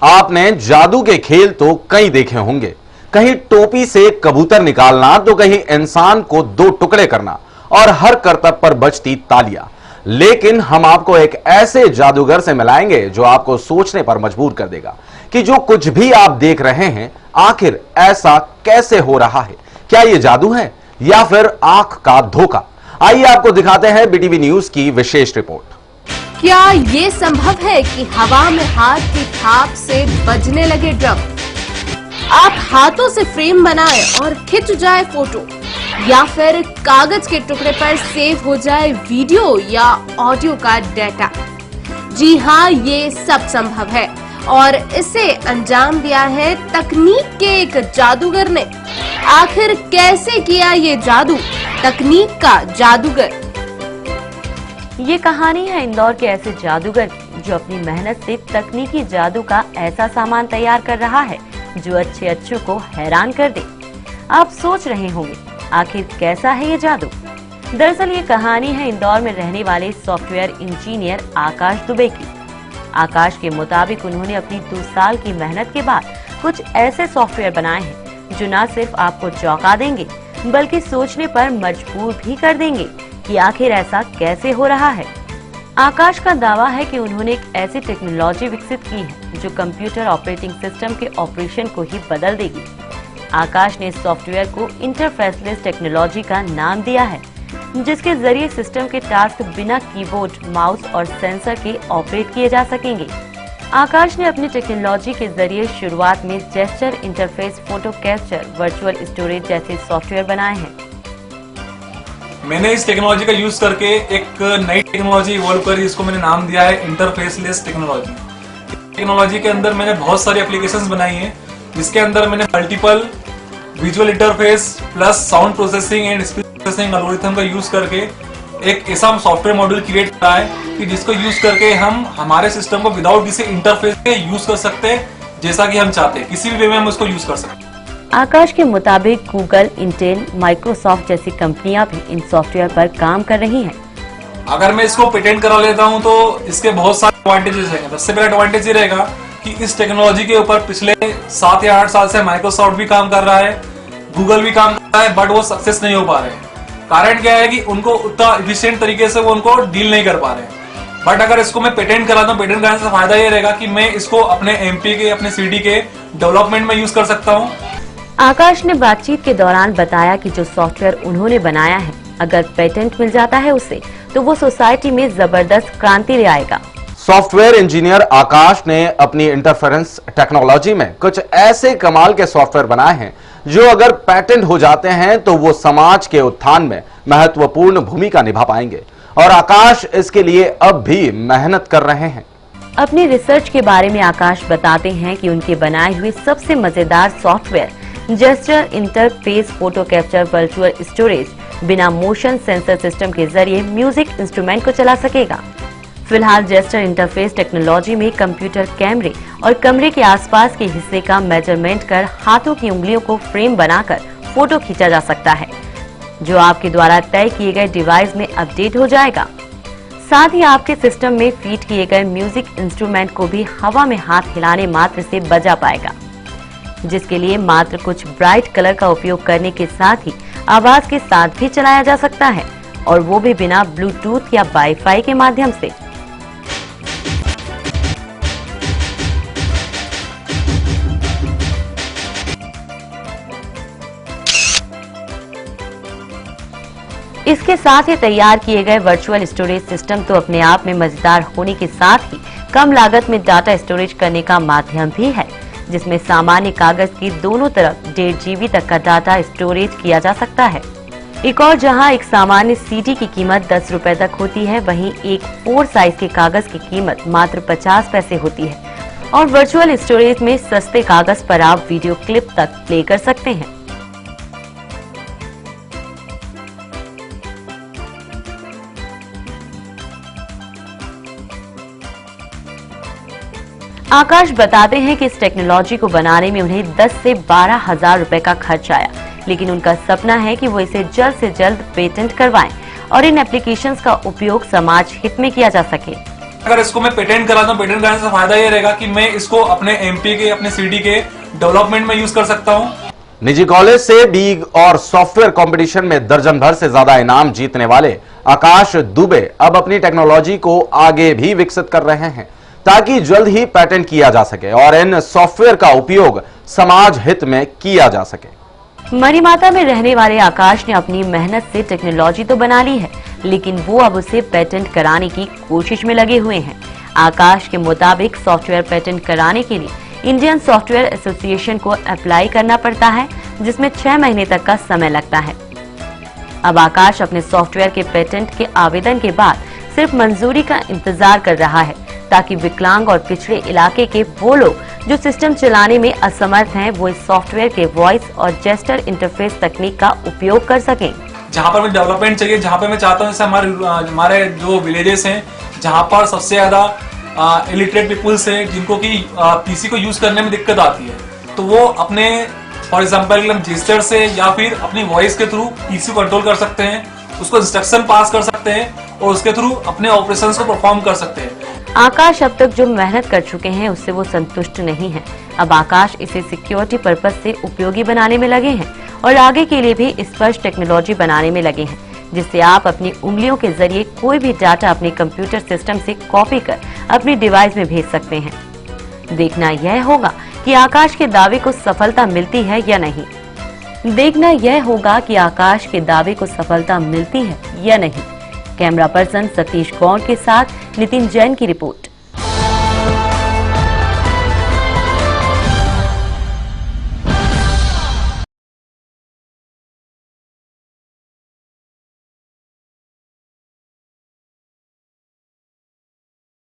आपने जादू के खेल तो कई देखे होंगे, कहीं टोपी से कबूतर निकालना तो कहीं इंसान को दो टुकड़े करना और हर करतब पर बजती तालियां। लेकिन हम आपको एक ऐसे जादूगर से मिलाएंगे जो आपको सोचने पर मजबूर कर देगा कि जो कुछ भी आप देख रहे हैं आखिर ऐसा कैसे हो रहा है। क्या यह जादू है या फिर आंख का धोखा? आइए आपको दिखाते हैं बीटीवी न्यूज की विशेष रिपोर्ट। क्या ये संभव है कि हवा में हाथ की थाप से बजने लगे ड्रम? आप हाथों से फ्रेम बनाएं और खिंच जाए फोटो, या फिर कागज के टुकड़े पर सेव हो जाए वीडियो या ऑडियो का डेटा। जी हाँ, ये सब संभव है और इसे अंजाम दिया है तकनीक के एक जादूगर ने। आखिर कैसे किया ये जादू? तकनीक का जादूगर। ये कहानी है इंदौर के ऐसे जादूगर की जो अपनी मेहनत से तकनीकी जादू का ऐसा सामान तैयार कर रहा है जो अच्छों को हैरान कर दे। आप सोच रहे होंगे आखिर कैसा है ये जादू? दरअसल ये कहानी है इंदौर में रहने वाले सॉफ्टवेयर इंजीनियर आकाश दुबे की। आकाश के मुताबिक उन्होंने अपनी 2 साल की मेहनत के बाद कुछ ऐसे सॉफ्टवेयर बनाए हैं जो न सिर्फ आपको चौंका देंगे बल्कि सोचने पर मजबूर भी कर देंगे कि आखिर ऐसा कैसे हो रहा है। आकाश का दावा है कि उन्होंने एक ऐसी टेक्नोलॉजी विकसित की है जो कंप्यूटर ऑपरेटिंग सिस्टम के ऑपरेशन को ही बदल देगी। आकाश ने इस सॉफ्टवेयर को इंटरफेसलेस टेक्नोलॉजी का नाम दिया है, जिसके जरिए सिस्टम के टास्क बिना कीबोर्ड, माउस और सेंसर के ऑपरेट किए जा सकेंगे। आकाश ने अपनी टेक्नोलॉजी के जरिए शुरुआत में gesture interface, photo capture, virtual storage जैसे सॉफ्टवेयर बनाए हैं। मैंने इस टेक्नोलॉजी का यूज करके एक नई टेक्नोलॉजी इवॉल्व करी, इसको मैंने नाम दिया है इंटरफेसलेस टेक्नोलॉजी। टेक्नोलॉजी के अंदर मैंने बहुत सारी एप्लीकेशंस बनाई हैं, जिसके अंदर मैंने multiple visual interface plus sound processing and speech processing algorithm का यूज करके एक ऐसा सॉफ्टवेयर मॉड्यूल क्रिएट करा है कि जिसको यूज करके हम हमारे सिस्टम को विदाउट किसी इंटरफेस के यूज कर सकते हैं, जैसा कि हम चाहते हैं, किसी भी वे में हम उसको यूज कर सकते हैं। आकाश के मुताबिक गूगल, इंटेल, माइक्रोसॉफ्ट जैसी कंपनियां भी इन सॉफ्टवेयर पर काम कर रही हैं। अगर मैं इसको पेटेंट करा लेता हूं तो इसके बहुत सारे एडवांटेजेस हैं। सबसे पहला एडवांटेज ये रहेगा कि इस टेक्नोलॉजी के ऊपर पिछले 7 या 8 साल से माइक्रोसॉफ्ट भी काम कर रहा है, गूगल भी काम कर रहा है, बट वो सक्सेस नहीं हो पा रहे हैं। कारण क्या है कि उनको उतना एफिशिएंट तरीके से वो उनको डील नहीं कर पा रहे हैं। बट अगर इसको मैं पेटेंट कराता हूँ, पेटेंट कराने से फायदा ये रहेगा कि मैं इसको अपने एमपी के, अपने सीडी के डेवलपमेंट में यूज कर सकता हूँ। आकाश ने बातचीत के दौरान बताया कि जो सॉफ्टवेयर उन्होंने बनाया है, अगर पेटेंट मिल जाता है उसे, तो वो सोसाइटी में जबरदस्त क्रांति ले आएगा। सॉफ्टवेयर इंजीनियर आकाश ने अपनी इंटरफेरेंस टेक्नोलॉजी में कुछ ऐसे कमाल के सॉफ्टवेयर बनाए हैं जो अगर पेटेंट हो जाते हैं तो वो समाज के उत्थान में महत्वपूर्ण भूमिका निभा पाएंगे और आकाश इसके लिए अब भी मेहनत कर रहे हैं। अपनी रिसर्च के बारे में आकाश बताते हैं कि उनके बनाए हुए सबसे मजेदार software gesture interface, photo capture, virtual storage बिना मोशन सेंसर सिस्टम के जरिए म्यूजिक इंस्ट्रूमेंट को चला सकेगा। फिलहाल जेस्चर इंटरफेस टेक्नोलॉजी में कंप्यूटर कैमरे और कमरे के आसपास के हिस्से का मेजरमेंट कर हाथों की उंगलियों को फ्रेम बनाकर फोटो खींचा जा सकता है, जो आपके द्वारा तय किए गए डिवाइस में अपडेट हो जाएगा। साथ ही आपके सिस्टम में फीड किए गए म्यूजिक इंस्ट्रूमेंट को भी हवा में हाथ हिलाने मात्र से बजा पाएगा, जिसके लिए मात्र कुछ ब्राइट कलर का उपयोग करने के साथ ही आवाज के साथ भी चलाया जा सकता है, और वो भी बिना ब्लूटूथ या वाईफाई के माध्यम से। इसके साथ ही तैयार किए गए वर्चुअल स्टोरेज सिस्टम तो अपने आप में मजेदार होने के साथ ही कम लागत में डाटा स्टोरेज करने का माध्यम भी है, जिसमें सामान्य कागज की दोनों तरफ 1.5 GB तक का डाटा स्टोरेज किया जा सकता है। एक और जहां एक सामान्य सीडी की कीमत 10 रुपए तक होती है, वहीं एक 4 साइज के कागज की कीमत मात्र 50 पैसे होती है, और वर्चुअल स्टोरेज में सस्ते कागज पर आप वीडियो क्लिप तक प्ले कर सकते हैं। आकाश बताते हैं कि इस टेक्नोलॉजी को बनाने में उन्हें 10 से 12 हजार रुपए का खर्च आया, लेकिन उनका सपना है कि वो इसे जल्द से जल्द पेटेंट करवाएं और इन एप्लीकेशंस का उपयोग समाज हित में किया जा सके। अगर इसको मैं पेटेंट कराता हूँ, पेटेंट कराने से फायदा ये रहेगा कि मैं इसको अपने एमपी के, अपने सीडी के डेवलपमेंट में यूज कर सकता हूँ। निजी कॉलेज से बीग और सॉफ्टवेयर कंपटीशन में दर्जन भर से ज्यादा इनाम जीतने वाले आकाश दुबे अब अपनी टेक्नोलॉजी को आगे भी विकसित कर रहे हैं ताकि जल्द ही पेटेंट किया जा सके और इन सॉफ्टवेयर का उपयोग समाज हित में किया जा सके। मरीमाता में रहने वाले आकाश ने अपनी मेहनत से टेक्नोलॉजी तो बना ली है, लेकिन वो अब उसे पेटेंट कराने की कोशिश में लगे हुए हैं। आकाश के मुताबिक सॉफ्टवेयर पेटेंट कराने के लिए इंडियन सॉफ्टवेयर एसोसिएशन को अप्लाई करना पड़ता है, जिसमें 6 महीने तक का समय लगता है। अब आकाश अपने सॉफ्टवेयर के पेटेंट के आवेदन के बाद सिर्फ मंजूरी का इंतजार कर रहा है ताकि विकलांग और पिछड़े इलाके के वो लोग जो सिस्टम चलाने में असमर्थ हैं, वो इस सॉफ्टवेयर के वॉइस और जेस्चर इंटरफेस तकनीक का उपयोग कर सकें। जहाँ पर मैं डेवलपमेंट चाहिए, जहाँ पे मैं चाहता हूँ जैसे हमारे जो विलेजेस हैं जहाँ पर सबसे ज्यादा इलिटरेट पीपुल्स हैं जिनको कि पीसी को यूज करने में दिक्कत आती है, तो वो अपने फॉर एग्जांपल हम जेस्चर से या फिर अपनी वॉइस के थ्रू पीसी को कंट्रोल कर सकते हैं, उसको इंस्ट्रक्शन पास कर सकते हैं और उसके थ्रू अपने ऑपरेशंस को परफॉर्म कर सकते हैं। आकाश अब तक जो मेहनत कर चुके हैं उससे वो संतुष्ट नहीं है। अब आकाश इसे सिक्योरिटी पर्पस से उपयोगी बनाने में लगे हैं और आगे के लिए भी स्पष्ट टेक्नोलॉजी बनाने में लगे हैं, जिससे आप अपनी उंगलियों के जरिए कोई भी डाटा अपने कंप्यूटर सिस्टम से कॉपी कर अपनी डिवाइस में भेज सकते हैं। देखना यह होगा कि आकाश के दावे को सफलता मिलती है या नहीं। कैमरा पर्सन सतीश गौड़ के साथ नितिन जैन की रिपोर्ट।